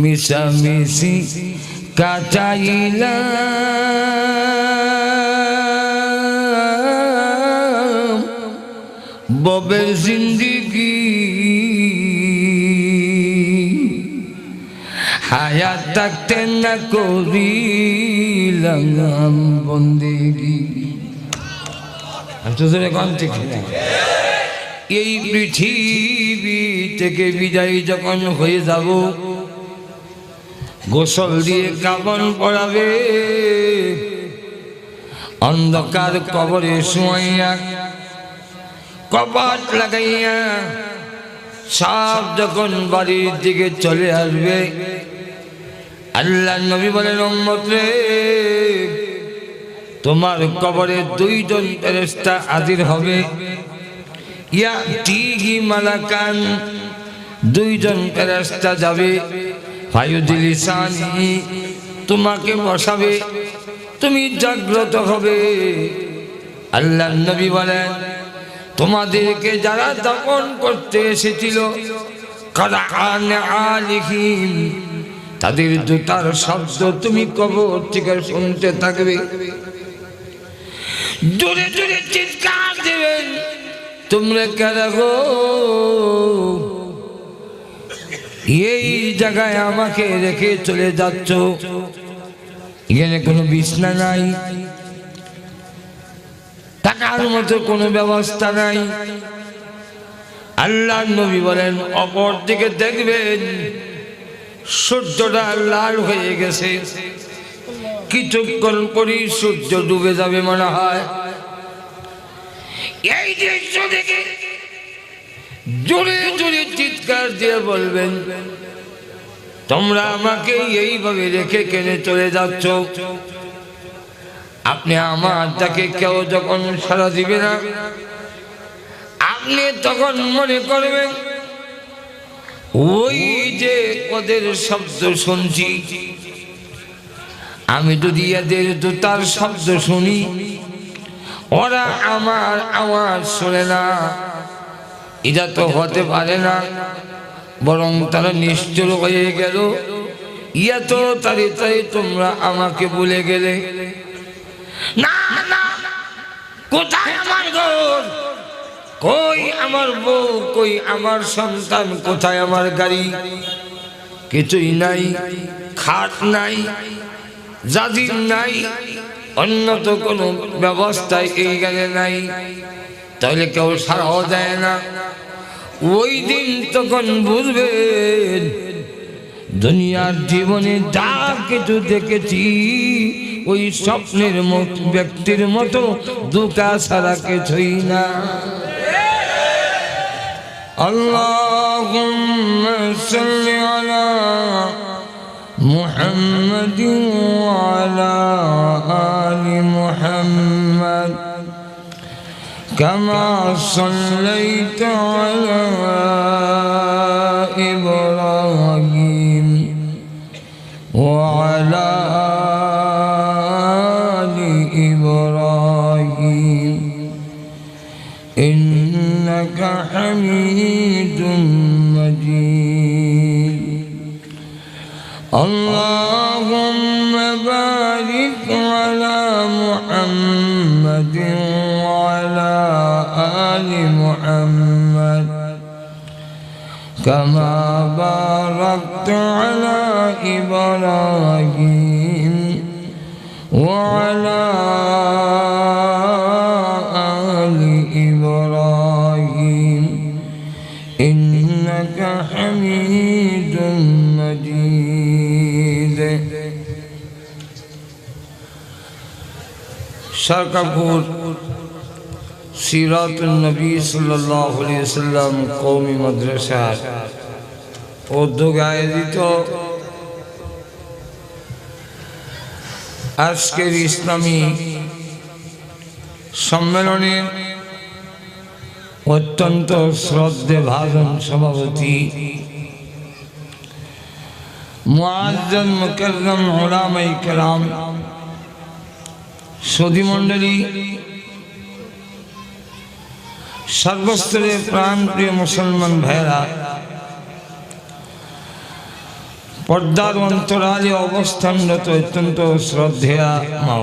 মিশামিশি কাটাইলাম ববের জিন্দিগি হায়াত থাকতে না করিলাম বন্দেগি। এই পৃথিবী থেকে বিদায় যখন হয়ে যাব, গোসল দিয়ে কাফন পরাবে, অন্ধকার কবরে শুয়াইয়া কপাট লাগাইয়া সব যখন বাড়ির দিকে চলে আসবে, আল্লাহ নবী বলেন, উম্মত রে, তোমার কবরে দুইজন ফেরেশতা হাজির হবে। ইয়াতিহি মালাকান, দুইজন ফেরেশতা যাবে, ফায়ুদিলিসানি, তোমাকে বসাবে, তুমি জাগ্রত হবে। আল্লাহ নবী বলেন, তোমাদেরকে যারা দাফন করতে এসেছিল, কারান আলিহিম, তাদের জুতার শব্দ তুমি কবর থেকে শুনতে থাকবে। জোরে জোরে চিৎকার দেবেন, তোমরা কারা গো? এই জায়গায় আমাকে রেখে চলে যাচ্ছ, এখানে কোনো বিছনা নাই, থাকার মতো কোনো ব্যবস্থা নাই। আল্লাহ নবী বলেন, অপর দিকে দেখবেন সূর্যটা লাল হয়ে গেছে, কিছুক্ষণ পরই সূর্য ডুবে যাবে মনে হয়। এই দৃশ্য দেখে জোরে জোরে চিৎকার দিয়ে বলবেন, তোমরা আমাকে এইভাবে রেখে কেনে চলে যাচ্ছ? আপনি আমার তাকে কেউ যখন সাড়া দিবে না, আপনি তখন মনে করবেন ওই যে ওদের শব্দ শুনছি, আমি যদি এদের জুতার শব্দ শুনি, ওরা আমার আওয়াজ শোনে না, এটা তো হতে পারে না, বরং তারা নিষ্ঠুর হয়ে গেল। এত তাড়াতাড়ি তোমরা আমাকে ভুলে গেলে। না না, কোথায় আমার ঘর, কই আমার বউ, কই আমার সন্তান, কোথায় আমার গাড়ি? কিছুই নাই, খাট নাই, জাজির নাই, অন্য তো কোনো ব্যবস্থায় এই গানে নাই, তাহলে কেউ সারাও দেয় না। ওই দিন তখন বুঝবেন দুনিয়ার জীবনে যা কিছু দেখেছি ওই স্বপ্নের ব্যক্তির মতো দুঃখা ছাড়া কিছুই না। আল্লাহুম্মা সাল্লি আলা মুহাম্মাদিন ওয়া আলা আলি মুহাম্মাদ কামা সাল্লাইতা আলা ইব্রাহিম ওয়া আলা আলি ইব্রাহিম ইন্নাকা হামিদুম মাজিদ। আল্লাহুম্মা বারিক আলা মুহাম্মাদিন ওয়া আলা আলি মুহাম্মাদ কামা বারাকতা আলা ইব্রাহিম ওয়া আলা আলি ইব্রাহিম ইন্নাকা হামিদুম মাজিদ। সরকারপুর সিরাতুন নবী সাল্লাল্লাহু আলাইহি ওয়াসাল্লাম কওমি মাদ্রাসার উদ্যোগে আয়োজিত আজকের ইসলামী সম্মেলনে অত্যন্ত শ্রদ্ধেভাজন সভাপতি মুআজ্জাজ মুকাররম উলামায়ে কেরাম, সুধী মণ্ডলী, সর্বস্তরের প্রাণপ্রিয় মুসলমান ভাইরা, পর্দার অন্তরালে অবস্থানরত অত্যন্ত শ্রদ্ধেয়া মা,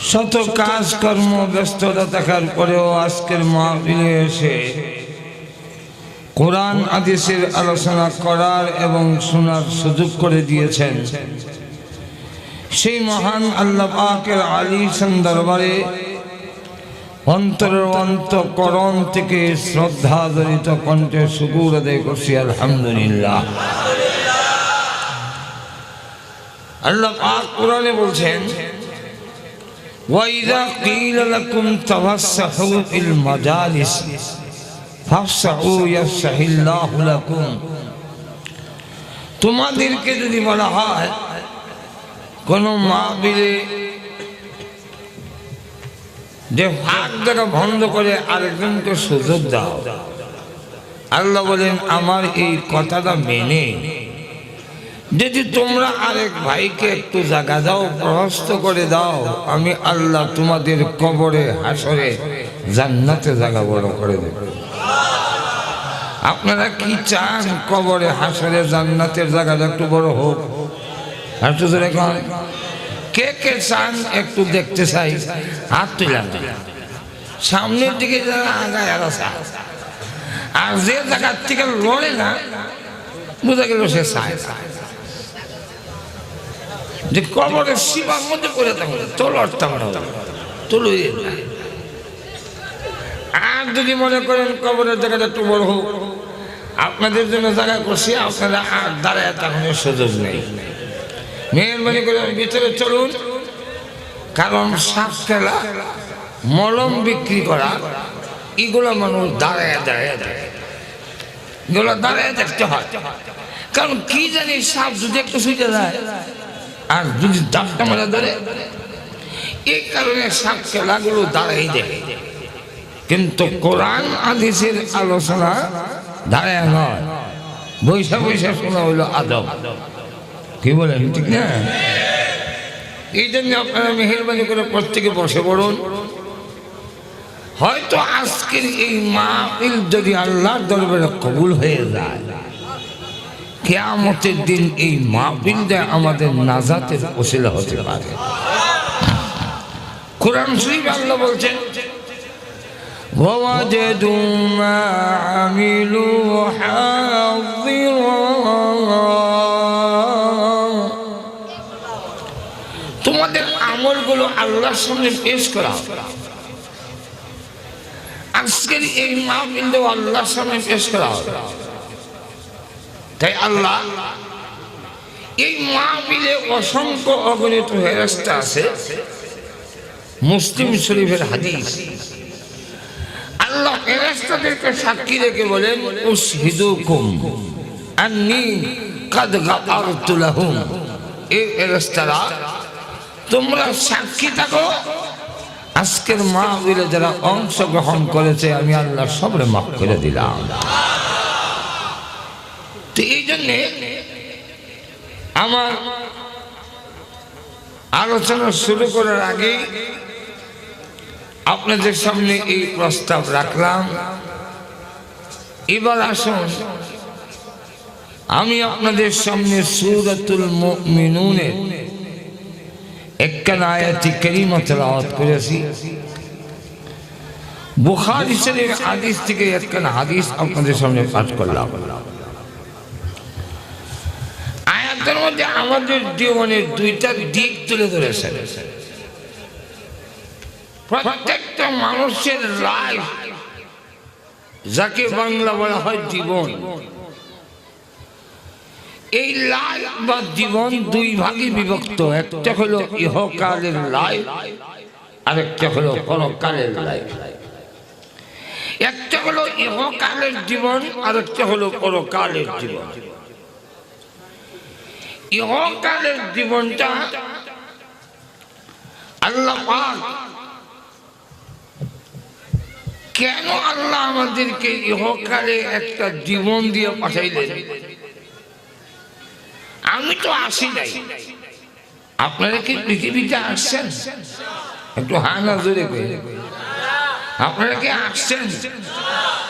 শত কাজকর্ম ব্যস্ততা থাকার পরেও আজকের মাহফিলে এসে কোরআন হাদিসের আলোচনা করার এবং শোনার সুযোগ করে দিয়েছেন, সেই মহান আল্লাহ পাকের আলিশান দরবারে অন্তরের অন্তঃকরণ থেকে শ্রদ্ধা জড়িত কণ্ঠে শুকর আদায় করছি আলহামদুলিল্লাহ। আল্লাহ পাক কোরআনে বলছেন, وَإِذَا قِيلَ لَكُمْ تَفَسَّحُوا فِي الْمَجَالِسِ فَافْسَحُوا يَفْسَحِ اللَّهُ لَكُمْ। তোমাদেরকে যদি বলা হয় কোন মাহফিলে যে ভাগ দ্বারা বন্ধ করে আরেকজনকে সুযোগ দাও, আল্লাহ বলেন আমার এই কথাটা মেনে যদি তোমরা আরেক ভাইকে একটু জায়গা দাও, প্রশস্ত করে দাও, আমি আল্লাহ তোমাদের কবরে হাসরে জান্নাতে জায়গা বড় করে দেব। আপনারা কি চান কবরে হাসরে জান্নাতের জায়গাটা একটু বড় হোক? একটু জোরে কন, কে কে চান একটু দেখতে চাই? হাত তুলাম, সামনের দিকে যারা আগায় আর আর যে জায়গার থেকে লড়ে না বোঝা গেল সে চায় যে কবরের সীমার মধ্যে পড়ে থাকবে তো লড়তাম না, তো লড়িয়ে না। আর যদি মনে করেন কবরের জায়গাটা একটু বড় হোক, আপনাদের জন্য জায়গা করছি, আপনারা আর দাঁড়ায় থাকার সুযোগ নেই। মেহরবানি করে ভিতরে চলুন, কারণ সাপ খেলা, মলম বিক্রি করা, এগুলো মানুষ দাঁড়ায় দাঁড়ায় দেয়, এগুলো দাঁড়ায় দেখতে হয়। কারণ কি জানি সাপ যদি একটু ছুটে যায় আর যদি ডাক্তার মারা ধরে, এই কারণে সাপ খেলাগুলো দাঁড়াই দেয়। কিন্তু কোরআন হাদিসের আলোচনা দাঁড়ায় নয়, বৈশা বৈশা শোনা হইল আদব। কি বলেন ঠিক না? এই জন্য আপনারা মেহরবানি করে প্রত্যেকে বসে পড়ুন। হয়তো আজকের এই মাহফিল যদি আল্লাহর দরবারে কবুল হয়ে যায়, কিয়ামতের দিন এই মাহফিলটা আমাদের নাজাতের ওসিলা হতে পারে। কোরআন শরীফ আল্লাহ বলছেন, وَوَجَدُوا مَا عَمِلُوا حَاضِرًا। তোমাদের আমলগুলো আল্লাহর সামনে পেশ করা, আজকের এই মাহফিলটাও আল্লাহর সামনে পেশ করা হবে। তাই আল্লাহ এই মাহফিলে অসংখ্য অগণিত ফেরেশতা আছে। মুসলিম শরীফের হাদিস, আল্লাহ ফেরেশতাদেরকে সাক্ষী রেখে বলেন, উশহিদুকুম আন্নী কাদ গাফারতু লাহুম। এই ফেরেশতারা তোমরা সাক্ষী থাকো, আজকের মাহফিলে যারা অংশগ্রহণ করেছে আমি আল্লাহ সবরে মাফ করে দিলাম। তো এই জন্যে আমার আলোচনা শুরু করার আগে আপনাদের সামনে এই প্রস্তাব রাখলাম, এবার আসুন আমি আপনাদের সামনে সূরাতুল মুমিনুনের একখানা আয়াতি কারিমা তেলাওয়াত করেছি। বুখারী শরীফের হাদিস থেকে একখানা হাদিস আপনাদের সামনে পাঠ করলাম। আয়াতের মধ্যে আমাদের জীবনের দুইটা দিক তুলে ধরেছেন। প্রত্যেকটা মানুষের লাইফ, যাকে বাংলা বলা হয় জীবন, এই লাইফ বা জীবন দুই ভাগে বিভক্ত। একটা হলো ইহকালের লাইফ, আরেকটা হলো পরকালের লাইফ। একটা হলো ইহকালের জীবন, আরেকটা হলো পরকালের জীবন। ইহকালের জীবনটা আল্লাহ পাক কেন আল্লাহ আমাদেরকে ইহকালে একটা জীবন দিয়ে পাঠাইলেন? আমি তো আসি নাই, আপনারা কি পৃথিবীতে আসছেন? একটু হ্যাঁ না জোরে করে, আপনারা কি আসছেন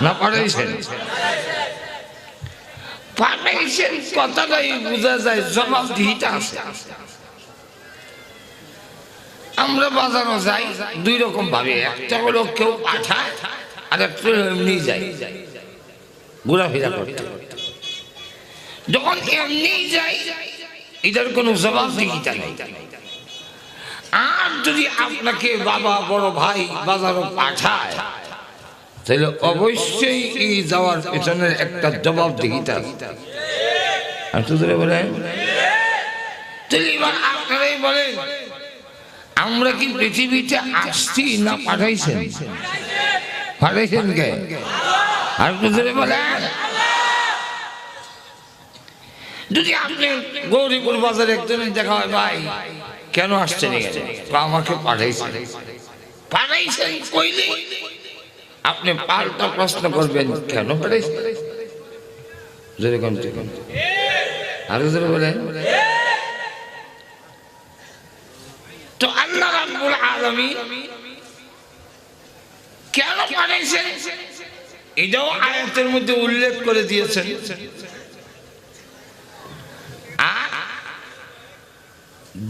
না পাঠাইছেন? পাঠাইছেন কথাটাই বোঝা যায় জবাবদিহিতা আছে। আমরা বাজারও যাই দুই রকম ভাবে, একটা হলো কেউ পাঠায় আর একটা এমনি যাই ঘোরাফেরা করতে। যখন এমনি যাই এটার কোনো জবাবদিহিতা নেই। আর যদি আপনাকে বাবা বড় ভাই বাজারও পাঠায় তাহলে অবশ্যই এই যাওয়ার পেছনের একটা জবাবদিহিতা। আর তো বলেন তাহলে এবার আপনারাই বলেন, আমরা কি পৃথিবীতে আসছি না পাঠাইছেন? পাঠাইছেন কে? আর তো বলেন, যদি আপনি গৌরীপুর বাজারে একজনের দেখা হয়, ভাই কেন আসছেন এখানে? আমাকে পাঠাইছেন। পাঠাইছেন কইলে আপনি পাল্টা প্রশ্ন করবেন, কেন পাঠাইছেন? আরো জোরে বলেন। তো আল্লাহ রাব্বুল আলামিন কেন পাঠাইছেন এটাও আয়াতের মধ্যে উল্লেখ করে দিয়েছেন। আর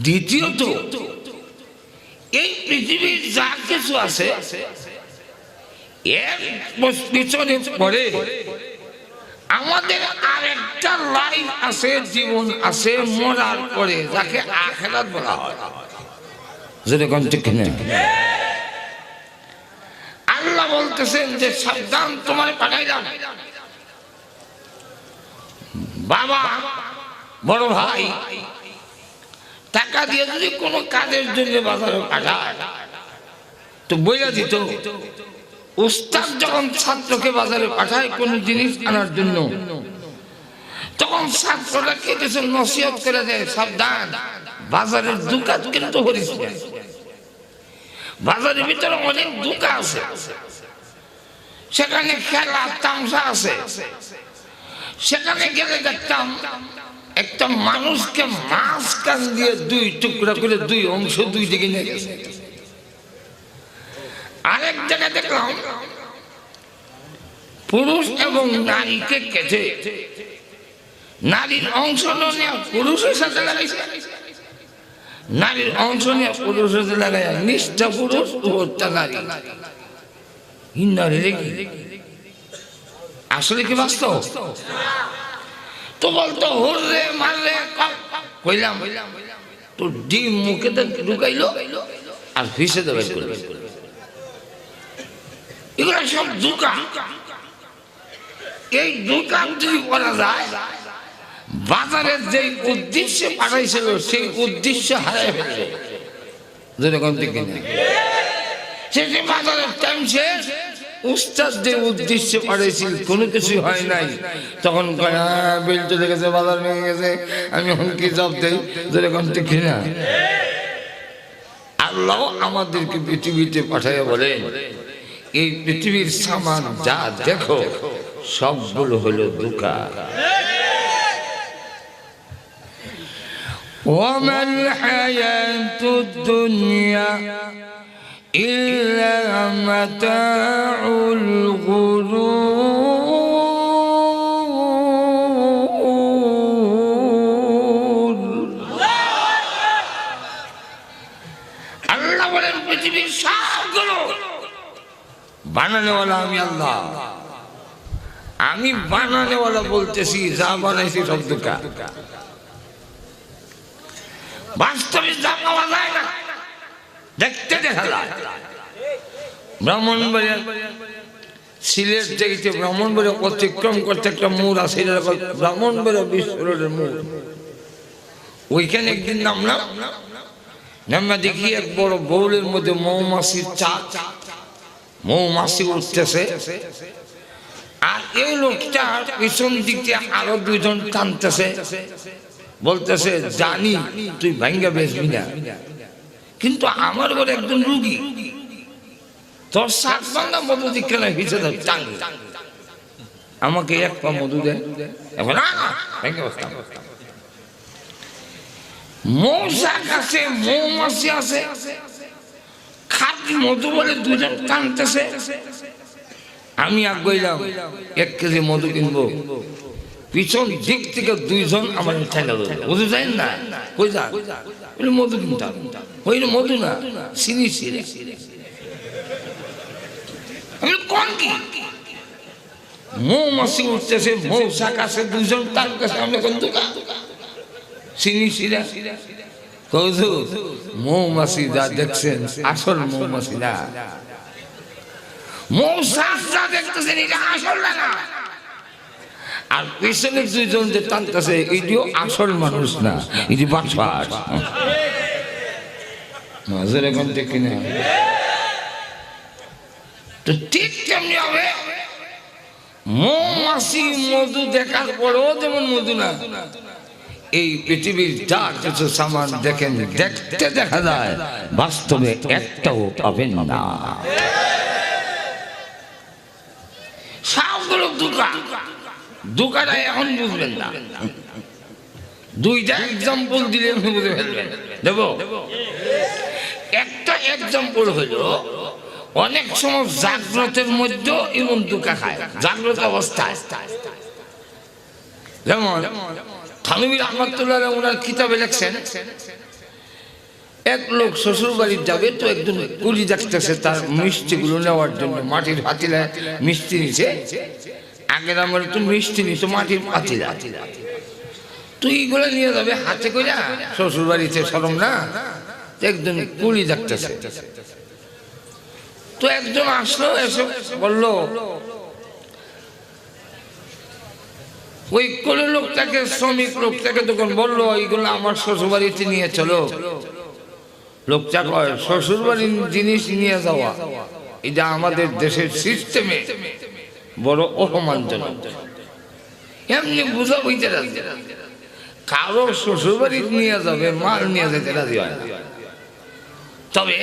দ্বিতীয়ত এই পৃথিবীর যা কিছু আছে এর পিছনে পড়ে আমাদের আরেকটা লাইফ আছে, জীবন আছে মরার পরে, যাকে আখিরাত বলা হয়। যেরকম ঠিক না? আল্লাহ বলতেছেন যে সাবধান, তোমার পাঠাইলাম বাবা বড় ভাই টাকা দিয়ে যদি কোনো কাজের জন্য বাজারে পাঠায় তো বইয়া দিত। উস্তাদ যখন ছাত্রকে বাজারে পাঠায় কোন জিনিস আনার জন্য, তখন ছাত্ররা কিছু নসিহত করে দেয়, সাবধান বাজারের দোকান কিন্তু করিস না। বাজারের ভিতরে অনেক দোকান আছে, সেখানে খেলা তামসা আছে। সেখানে গেলে দেখতাম একটা মানুষকে মাঝখান দিয়ে দুই টুকরা করে, দুই অংশ দুই দিকে নিয়ে গেছে। আরেক জায়গায় দেখলাম পুরুষ এবং নারীকে কেটে নারীর অংশ নিয়ে পুরুষের সাথে লাগাইছে, নারীর অংশ নিয়ে পুরুষের সাথে লাগাই, নিষ্ঠা পুরুষ উপরটা নারী। আসলে কি বাস্তব? তো বলতো হররে মাররে কইলাম তো ডিম মুখে ঢুকাইলো আর ফিসে দেবে। এগুলো সব দোকান। এই দোকান যদি করা যায়, বাজারের যে উদ্দেশ্যে পাঠাইছিল সেই উদ্দেশ্য হারাই ফেলবে। যেরকম দেখে শেষে বাজারের টাইম শেষ, উস্তাদ যে উদ্দেশ্যে পাঠাইছিল কোনো কিছু হয় নাই, তখন বিল চলে গেছে, বাজার ভেঙে গেছে, আমি হুমকি জব দেই। যেরকম ঠিক না? আল্লাহ আমাদেরকে পৃথিবীতে পাঠাইয়া বলেন, এই পৃথিবীর সামান যা দেখো সবগুলো হলো ধোঁকা। ওয়ামাল হায়াতুদ দুনিয়া ইল্লা মাতাউল গুরুর। আল্লাহ বলেন পৃথিবীর সবগুলো বানানেওয়ালা আমি আল্লাহ। আমি বানানেওয়ালা বলতেছি, যা বানাইছি সব ধোঁকা। বাস্তবে যা পাওয়া যায় না, দেখতে দেখা যায়। ব্রাহ্মণবাড়িয়া সিলেট থেকে ব্রাহ্মণবাড়িয়া অতিক্রম করতে একটা মোড় আছে, ব্রাহ্মণবাড়িয়া বিশ্ব রোডের মোড়। ওইখানে একদিন নামলাম, নামা দেখি এক বড় বউলের মধ্যে মৌমাছির চাক, মৌমাছি উঠতেছে। আর এই লোকটা পিছন দিক দিয়ে আরো দুইজন টানতেছে, বলতেছে জানি তুই ভাঙ্গা বেচবি না, কিন্তু আমার ঘরে একজন রুগী, তোর 7 বাংলা মধু দিকে না হিসেবে টাঙ্গি, আমাকে 1 পা মধু দেয়। এখন মৌচাক আছে, মৌমাছি আছে, খাঁটি মধু বলে দুজন টানতেছে। আমি আগ গইলাম 1 কেজি মধু কিনবো, পিছন দিক থেকে দুইজন আমার ঠেলা ধরে, বুঝতে চাইন না? কই যা মধু কিনতাম, ওই মধু না, সিঁড়ি সিঁড়ি। আমি কোন কি মৌমাছি উঠতেছে, মৌসা কাছে দুজন, তার কাছে আমরা কোন দোকান চিনি সিরা। মৌমাছি যা দেখছেন আসল মৌমাছি না, মৌসা যা দেখতেছেন এটা আসল না। আর পিছনে দুইজন যে টানতেছে এটিও আসল মানুষ না, এটি বাটপার। নজর এখন দেখি না তো ঠিক কেমনি হবে? মৌমাছি মধু দেখার পরেও যেমন মধু না, এই পৃথিবীর যা কিছু সামান দেখেন, দেখতে দেখা যায়, বাস্তবে একটাও পাবেন না। সবগুলো দুকা, দুকাটা এখন বুঝবেন না। দুইটা এক্সাম্পল দিলে বুঝে ফেলবেন। দেব একটা এক্সাম্পল হলো, অনেক সময় জাগ্রতের মধ্যেও এমন দুকা খায়, জাগ্রত অবস্থায়। যেমন থানভী রহমাতুল্লাহ ওনার কিতাবে লেখছেন, এক লোক শ্বশুর বাড়ি যাবে, তো একজন কুলি দেখতেছে তার মিষ্টিগুলো নেওয়ার জন্য, মাটির পাতিলা মিষ্টি নিছে। আগের আমার তো মিষ্টি নিছে মাটির পাতিলা, তো এইগুলো নিয়ে যাবে হাতে করে শ্বশুর বাড়িতে, শরম না? একজন কুলি দেখতেছে, তো একজন আসলো, এসে বলল, ওই কোন লোকটাকে, শ্রমিক লোকটাকে তখন বললো, এইগুলো আমার শ্বশুর বাড়িতে নিয়ে চলো। লোকটা কয়, শ্বশুর বাড়ির জিনিস নিয়ে যাওয়া এটা আমাদের দেশের সিস্টেমে বড় অপমানজনক। এমনি বুঝা বইতে রাজি, কারো শ্বশুর বাড়ি নিয়ে যাবে মাল নিয়ে যেতে রাজি হয় না, তবে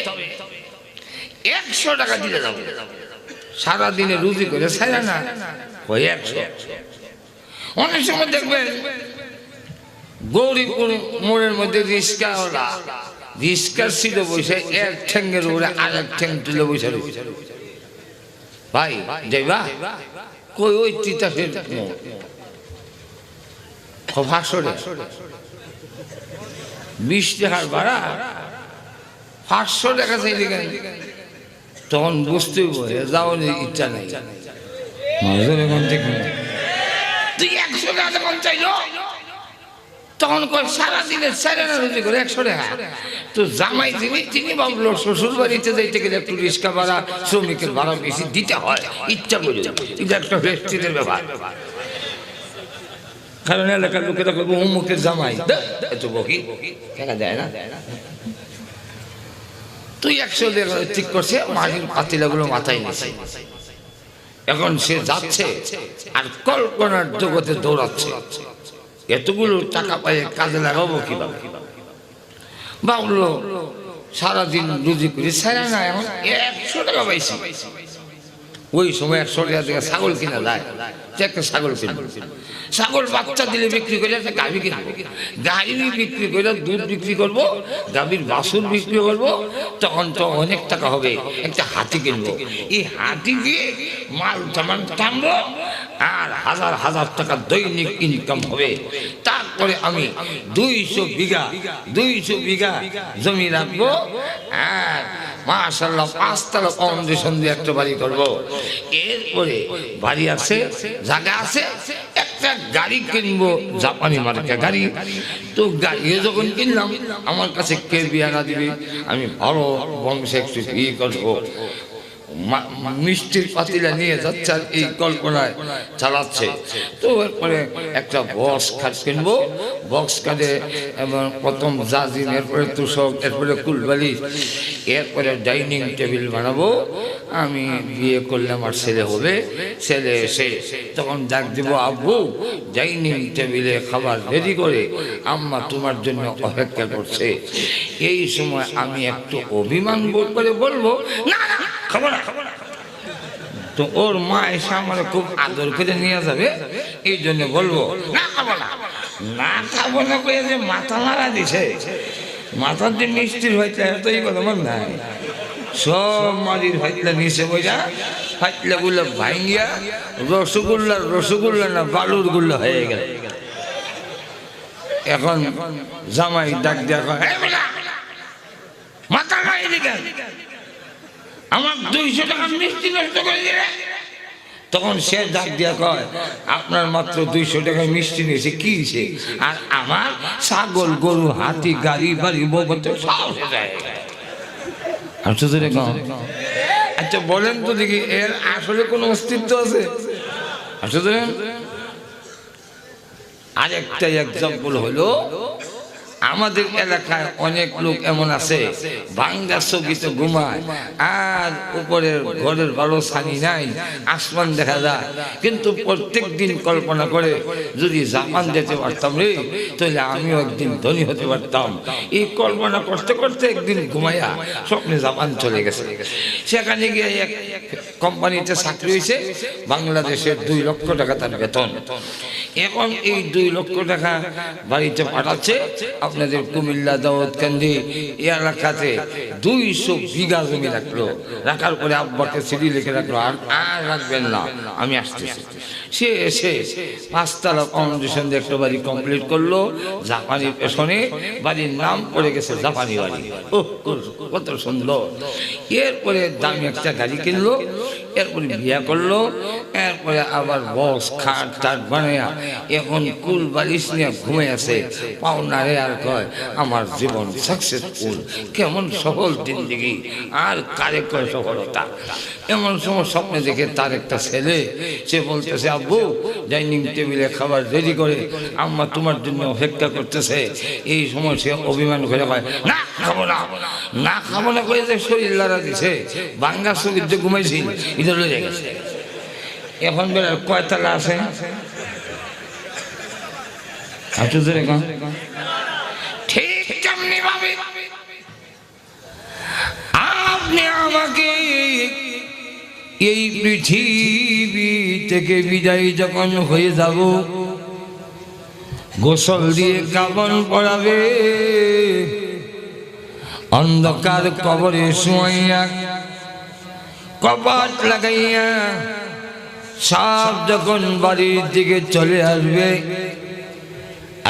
100 টাকা দিলে যাবে। সারাদিনে রুজি করে ছাড়া না, ওই 100। অনেক সময় দেখবেন গৌরীপুর মোড়ের মধ্যে রিস্কাওয়ালা, রিস্কার ছিল বসে, এক ঠ্যাঙ্গের উপরে আরেক ঠ্যাং তুলে বসে, ভাই যাইবা কই? ওই তিতাসের 20 টাকার ভাড়া, 500 টাকা চাইলে কেন? তখন বুঝতে যাওয়ার ইচ্ছা নাই। তুই 100 টাকা যখন চাইলো, তখন সারাদিনের 100 টাকা। তো জামাই তিনি ভাবলো শ্বশুর বাড়িতে যাইতে গেলে একটু রিক্সা ভাড়া, শ্রমিকের ভাড়া বেশি দিতে হয়, ইচ্ছা করে। এটা একটা প্রেস্টিজের ব্যাপার, কারণ এলাকার লোকেরা করবো অমুকের জামাই এত বকি টাকা দেয় না। তুই 100 টাকা ঠিক করছে, মাটির পাতিলাগুলো মাথায় নিছে। এখন সে যাচ্ছে আর কল্পনার জগতে দৌড়াচ্ছে, এতগুলো টাকা পাই কাজে লাগাবো কিভাবে? ভাবলো সারাদিন রুজি করি ছাড়া না, এখন 100 টাকা পাইছি। ওই সময় 100 টাকা থেকে ছাগল কিনা যায়, একটা ছাগল কিনবো। ছাগল বাচ্চা দিলে বিক্রি করে একটা গাভী কিনবো, গাভী বিক্রি করে দুধ বিক্রি করবো, গাভীর বাছুর বিক্রি করবো, তখন তো অনেক টাকা হবে। একটা হাতি কিনবো, এই হাতি দিয়ে মাল টামান টানবো, আর হাজার হাজার টাকা দৈনিক ইনকাম হবে। তারপরে আমি 200 বিঘা জমি রাখবো, আর মাশাআল্লাহ 5 তলা ফাউন্ডেশন দিয়ে একটা বাড়ি করবো। এরপরে বাড়ি আছে, জায়গা আছে, একটা গাড়ি কিনবো, জাপানি মার্কা গাড়ি। তো গাড়ি যখন কিনলাম, আমার কাছে কে বিয়ানা দিবি? আমি ভালো বংশে একটু বিয়ে করবো। মিষ্টির পাতিলা নিয়ে যাচ্ছে, আর এই কল্পনায় চালাচ্ছে। তো এরপরে একটা বক্স খাট কিনবো, বক্স কাটে এবং প্রথম জাজিম, এরপরে তুষক, এরপরে কুলবালি, এরপরে ডাইনিং টেবিল বানাবো। আমি বিয়ে করলে আমার ছেলে হবে, ছেলে এসে তখন ডাক দিব, আব্বু ডাইনিং টেবিলে খাবার রেডি করে আম্মা তোমার জন্য অপেক্ষা করছে। এই সময় আমি একটু অভিমান বোধ করে বলবো, না না খাবো না। তো ওর মা এসে আমার খুব আদর করে নিয়ে যাবে, এই জন্য বলবো না খাবো না। না খাবো না করে যে মাথা মারা দিছে, মাথার যে মিষ্টির হয়েছে এতই কথা মন নাই। সব মাটির ফাইটলা নিচে বইয়া ফাইটলা গুলো ভাঙ্গিয়া রসগোল্লা না বালুর গুল্লা হয়ে গেল। এখন জামাই ডাক দিয়া মাথা খাই দিকে আমার 200 টাকা মিষ্টি নষ্ট করে দিলে। তখন সে ডাক দিয়া কয় আপনার মাত্র 200 টাকায় মিষ্টি নিয়েছে কি হয়েছে, আর আমার ছাগল গরু হাতি গাড়ি বাড়ি বউতে সব যায়। আচ্ছা বলেন তো দেখি এর আসলে কোনো অস্তিত্ব আছে? আরেকটা এক্সাম্পল হলো আমাদের এলাকায় অনেক লোক এমন আছে ভাঙ্গা চকিতে ঘুমায় আর উপরের ঘরের ভালো ছানি নাই, আসমান দেখা যায়, কিন্তু প্রত্যেক দিন কল্পনা করে যদি জাপান যেতে পারতাম রে তাহলে আমিও একদিন ধনী হতে পারতাম। এই কল্পনা করতে করতে একদিন ঘুমাইয়া স্বপ্নে জাপান চলে গেছে। সেখানে গিয়ে এক কোম্পানিতে চাকরি হয়েছে, বাংলাদেশের 2 লক্ষ টাকা তার বেতন। এখন এই 2 লক্ষ টাকা বাড়িতে পাঠাচ্ছে আপনাদের কুমিল্লা দাউদকান্দি এলাকাতে 200 বিঘা জমি রাখার পরে আব্বাকে চিঠি লিখে রাখলো আর রাখবেন না, আমি আসতেছি। সে এসে 5 তলা ফাউন্ডেশন দিয়ে একটা বাড়ি কমপ্লিট করলো, জাপানি পেছনে বাড়ির নাম পড়ে গেছে জাপানি বাড়ি। ও কত সুন্দর। এরপরে দামি একটা গাড়ি কিনলো, এরপরে বিয়া করলো, এরপরে আবার বস খাট টাট বানায়া এখন কুল বালিশ নিয়ে ঘুমে আছে। পাওনারে আর কয় আমার জীবন সাকসেসফুল, কেমন সফল জিন্দেগি, আর কারে কয় সফলতা। এমন সময় স্বপ্নে দেখে তার একটা ছেলে, সে বলতেছে আব্বু ডাইনিং টেবিলে খাবার রেডি করে আম্মা তোমার জন্য অপেক্ষা করতেছে। এই সময় সে অভিমান করে কয় না খাবো না, না খাবো না করে যে শরীর লড়া দিছে, বাঙ্গা শরীর যে ঘুমাইছি এটা লড়ে গেছে। এখন বেলার কয়তলা আছে? ঠিক তেমনি ভাবে আপনি আমাকে এই পৃথিবী থেকে বিদায় যখন হয়ে যাব, গোসল দিয়ে কাফন পরাবে, অন্ধকার কবরে শুয়াইয়া কপাট লাগাইয়া সব যখন বাড়ির দিকে চলে আসবে,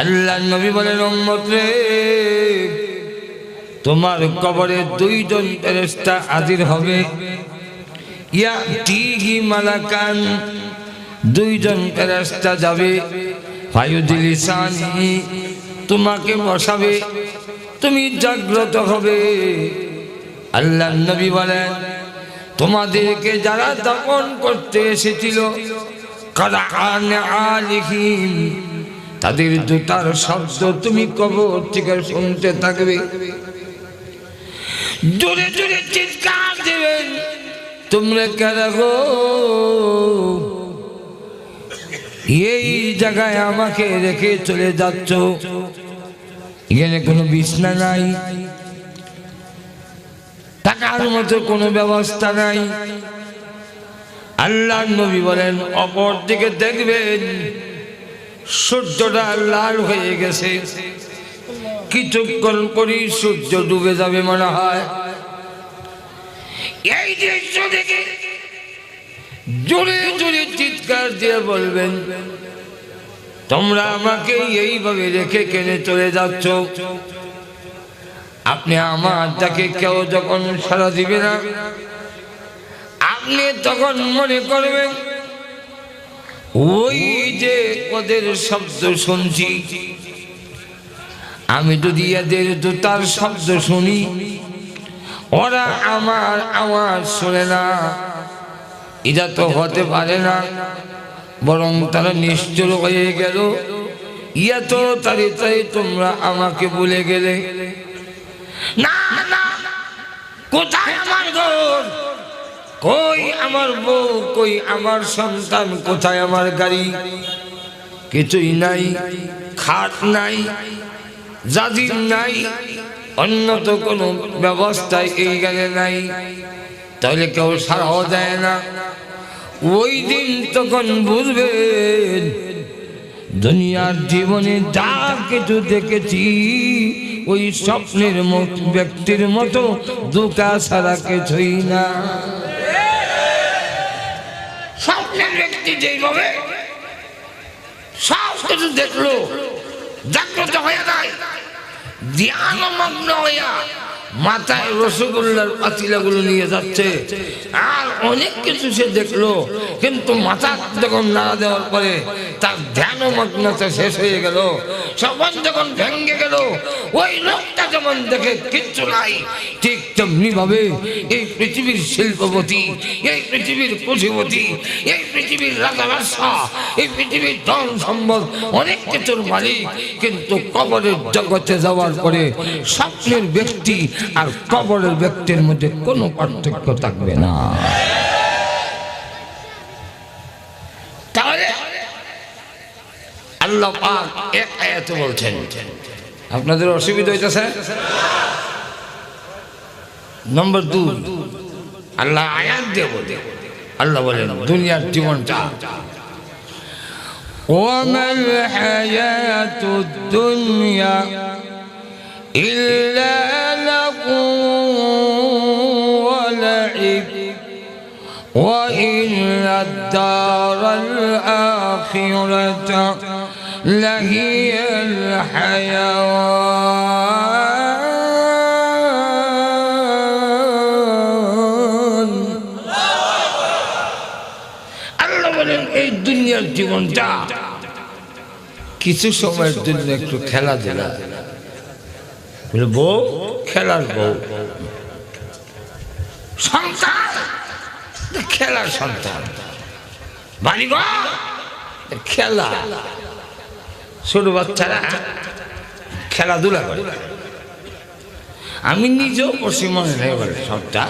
আল্লাহ নবী বলেন উম্মত রে তোমার কবরে 2 জন ফেরেশতা হাজির হবে। ইয়াতিহি মালাকান, 2 জন ফেরেশতা যাবে, ফায়ুদিলিসানি তোমাকে বসাবে, তুমি জাগ্রত হবে। আল্লাহ নবী বলেন তোমাদেরকে যারা দাফন করতে এসেছিল কারান আলিহিম, তাদের জুতার শব্দ তুমি কবর থেকে শুনতে থাকবে। জোরে জোরে চিৎকার দেবেন তোমরা কারা গো, এই জায়গায় আমাকে রেখে চলে যাচ্ছ, এখানে কোনো বিছনা নাই, থাকার মতো কোনো ব্যবস্থা নাই। আল্লাহ নবী বলেন অপর দিকে দেখবেন সূর্যটা লাল হয়ে গেছে, কিছুক্ষণ পরই সূর্য ডুবে যাবে মনে হয়। এই দৃশ্য দেখে জোরে জোরে চিৎকার দিয়ে বলবেন তোমরা আমাকে এইভাবে রেখে কেনে চলে যাচ্ছ? আপনি আমার ডাকে কেউ যখন সাড়া দিবে না, আপনি তখন মনে করবেন ওই যে ওদের শব্দ শুনছি, আমি যদি এদের জুতার শব্দ শুনি, ওরা আমার আওয়াজ শুনে না, এটা তো হতে পারে না, বরং তারা নিশ্চল হয়ে গেল। এত তাড়াতাড়ি তোমরা আমাকে ভুলে গেলে। না না, কোথায় আমার ঘর, কই আমার বউ, কই আমার সন্তান, কোথায় আমার গাড়ি? কিছুই নাই, খাট নাই, জাজির নাই, অন্য তো কোনো ব্যবস্থায় এই গানে নাই, তাহলে কেউ সারাও দেয় না। ওই দিন তখন বুঝবেন দুনিয়ার জীবনে যা কিছু দেখেছি ওই স্বপ্নের ব্যক্তির মতো ধোঁকা ছাড়া কিছুই না। স্বপ্নের ব্যক্তি যেইভাবে সব কিছু দেখলো, জাগ্রত হয়ে যায়, ধ্যানমগ্ন হইয়া মাথায় রসগোল্লার পাতিলাগুলো নিয়ে যাচ্ছে, আর অনেক কিছু সে দেখলো, কিন্তু মাথা যখন নাড়া দেওয়ার পরে তার ধ্যানমগ্নতা শেষ হয়ে গেল, সবন যখন ভেঙে গেল, ওই লোকটা যেমন দেখে কিচ্ছু নাই, ঠিক তেমনি ভাবে এই পৃথিবীর শিল্পপতি, এই পৃথিবীর পুঁজিপতি, এই পৃথিবীর রাজা বাদশাহ, এই পৃথিবীর ধন সম্পদ, অনেক কিছুর মালিক, কিন্তু কবরের জগতে যাওয়ার পরে স্বপ্নের ব্যক্তি আর কবরের ব্যক্তির মধ্যে কোনো পার্থক্য থাকবে না। তাহলে আল্লাহ পাক এক আয়াতে বলছেন, আপনাদের অসুবিধা হইতেছে? নম্বর 2, আল্লাহ আয়াত দিয়ে বলে, আল্লাহ বলেন দুনিয়ার জীবনটা ওয়ামাল হায়াতুদ দুনিয়া ইল্লা লাহু ওয়া লাইব ওয়া ইন্নাদ দারাল আখিরাতা লাহিয়াল হায়াওয়ান। আল্লাহ বলেন এই দুনিয়ার জীবনটা কিছু সময়ের জন্য একটু খেলাধুলা, বউ খেলার বউ, সন্তান খেলার সন্তান, বাড়িঘর খেলা, ছোট বাচ্চারা খেলাধুলা করে। আমি নিজেও পশ্চিমবঙ্গে হয়ে গেল সবটা,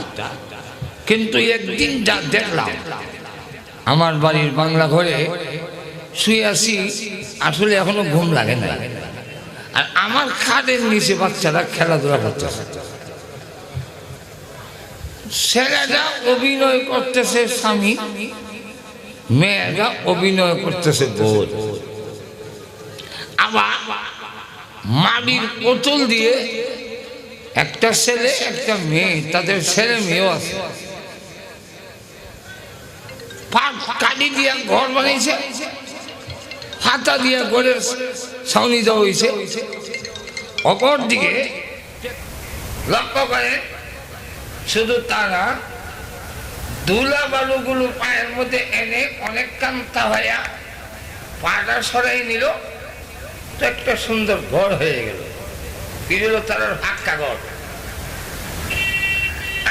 কিন্তু একদিন যা দেখলাম, আমার বাড়ির বাংলা ঘরে শুয়ে আছি, আসলে এখনো ঘুম লাগে না, আর আমার খাটের নিচে বাচ্চারা খেলাধুলা করতেছে। ছেলেরা অভিনয় করতেছে স্বামী, মেয়েরা অভিনয় করতেছে বউ। আবার মাটির বোতল দিয়ে একটা ছেলে একটা মেয়ে, তাদের ছেলে মেয়েও আছে, কাঠি দিয়ে ঘর বানিয়েছে, হাতা দিয়ে ঘরের ছাউনি দেওয়া হয়েছে। অপর দিকে লক্ষ্য করে শুধু তারা ধুলা বালুগুলো পায়ের মধ্যে এনে অনেক কান্তা হইয়া পাটা সরাই নিল, তো একটা সুন্দর ঘর হয়ে গেল, ফিরল তার ফাঁকা ঘর।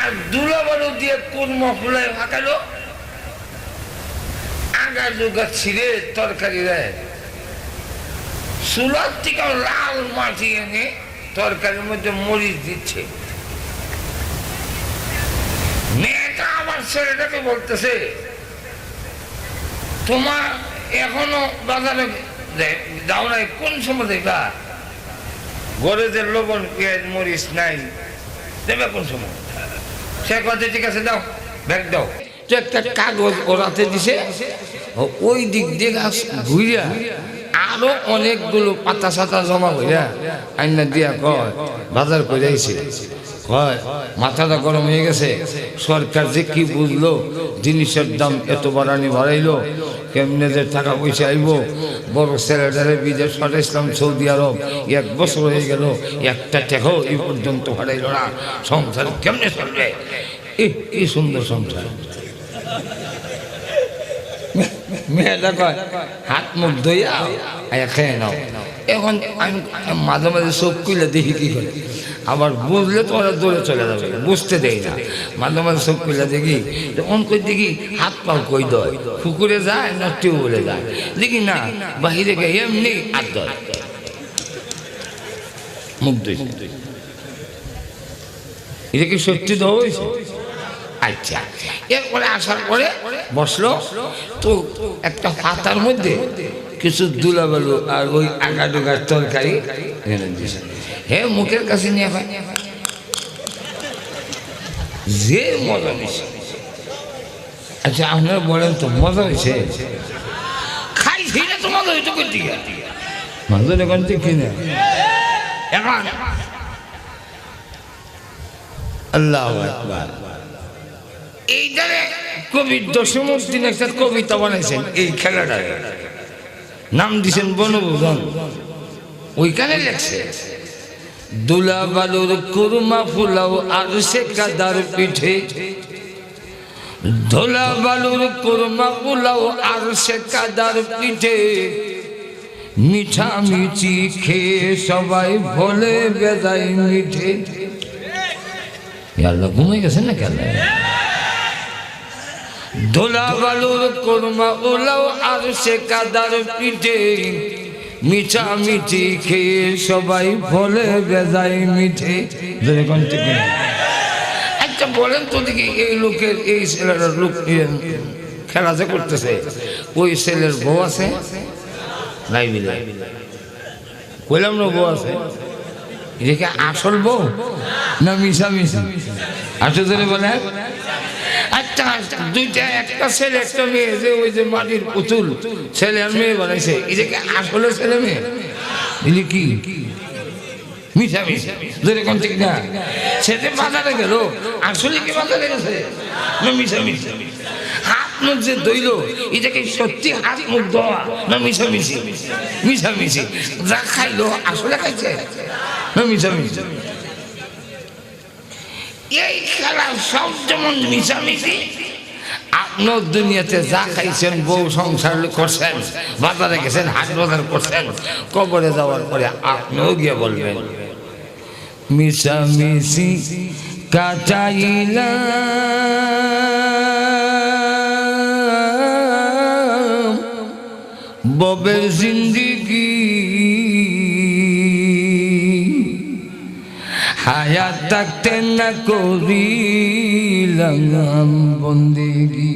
আর ধুলা বালু দিয়ে কুর্ম ফুলায় ফাঁকালো, আগা দুগা ছিঁড়ে তরকারি দেয়, চুলার থেকে লাল মাটি এনে তরকারির মধ্যে মরিচ দিচ্ছে। মেয়েটা আবার ছেলেটাকে বলতেছে, তোমার এখনো বাজারে যাও নাই, কোন সময় দেখবা? ঘরে যে লবণ পেঁয়াজ মরিচ নাই, দেবে কোন সময়? সে কথা ঠিক আছে, দাও ব্যাগ দাও। তো একটা কাগজ ওরাতে দিছে, ওই দিক দিয়ে ঘুরিয়া আরো অনেকগুলো পাতা সাতা জমা করিয়া আইনা দিয়া কয় বাজার করে আইছে। কয় মাথাটা গরম হয়ে গেছে, সরকার যে কি বুঝলো, জিনিসের দাম এত বাড়াইলো, কেমনে যে টাকা পয়সা আইব। বড় ছেলেটারে বিদেশ পাঠাইছিলাম সৌদি আরব, 1 বছর হয়ে গেল, একটা টাকাও এই পর্যন্ত হারাইল না, সংসার কেমনে চলবে? কি সুন্দর সংসার। মেয়েটা কয় হাত মুখ ধুইয়া খেয়ে নাও। এখন আমি মাঝে মাঝে চোখ খুলে দেখি কি করে, আবার বুঝলে তো ওরা দৌড়ে চলে যাবে, বুঝতে দেয় না। মাঝে মাঝে চোখ খুলে দেখি, অন করে দেখি হাত পাও কই দেয়, পুকুরে যায় না টিউবওয়েলে যায়, দেখি না বাহিরে গিয়ে এমনি হাত দেয়, মুখ ধুই। এটা কি সত্যি দেওয়া হয়েছে? আচ্ছা, এরপরে আসার পরে বসলো, তো একটা পাতার মধ্যে কিছু দুলাবালু আর ওই আগা ডোগার তরকারি হে মুখের কাছে নিয়ে পায়, যে মজা নিছে। আচ্ছা আপনারা বলেন তো মজা হয়েছে? খাইছি না তো মজা হয়েছে কোন দিকে? মজা এখন ঠিক কিনা? এখন আল্লাহু আকবার। এইটারে কবি দশমুদ্দিন একটা কবিতা বানাইছেন এই খেলাটার, নাম দিছেন বনভোজন। ওইখানে লেখছে দুলা বালুর কুরমা ফুলাও আর সে কাদার পিঠে, ধোলা বালুর কুরমা ফুলাও আর সে কাদার পিঠে, মিঠা মিঠি খেয়ে সবাই ভোলে বেজায় মিঠে। আল্লাহ ঘুমিয়ে গেছেন না কেন? ধোলা বালুর কুরমা ফুলাও আর সে কাদার পিঠে, মিঠা মিঠি খেয়ে সবাই ভোলে বেজায় মিঠে। আচ্ছা বলেন তো দেখি, এই লোকের এই ছেলেটার লোক খেলা যে করতেছে, ওই ছেলের বউ আছে নাই? মিলে কইলাম না বউ আছে। এটা আসল বউ না মিশা মিশি? আসলে বলে আচ্ছা দুইটা, একটা ছেলে একটা মেয়ে, যে ওই যে মাটির পুতুল ছেলে আর মেয়ে বানাইছে, এটাকে আসলে ছেলে মেয়ে? এগুলি কি মিশা মিশা? যেরকম ঠিক না, সেটা বাজারে গেল, আসলে কি বাজারে গেছে না মিশা মিশি? হাত মুখ যে ধইল, এটাকে সত্যি হাত মুখ দেওয়া না মিশা মিশি? মিশা মিশি। যা খাইলো আসলে খাইছে না মিশা মিশি? এই খেলা সব যেমন মিশামিশি। আপনার দুনিয়াতে যা খাইছেন, বউ সংসার করছেন, বাজারে গেছেন, হাট বাজার করছেন, কবরে যাওয়ার পরে আপনিও গিয়ে বলবেন মিশামিশি কাটাইলাম ববের জিন্দিগি, হায়াত থাকতে না করিলাম বন্দেগি।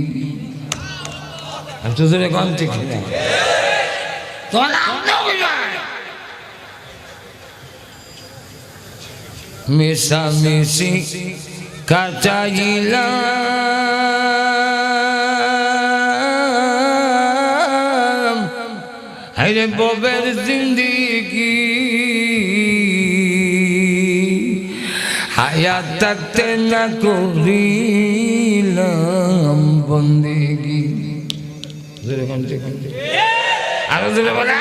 মিশামিশি কাটাইলাম হায়রে ববের জিন্দিগি, হায়াত থাকতে না করিলাম বন্দেগি। আরো জোরে বলা।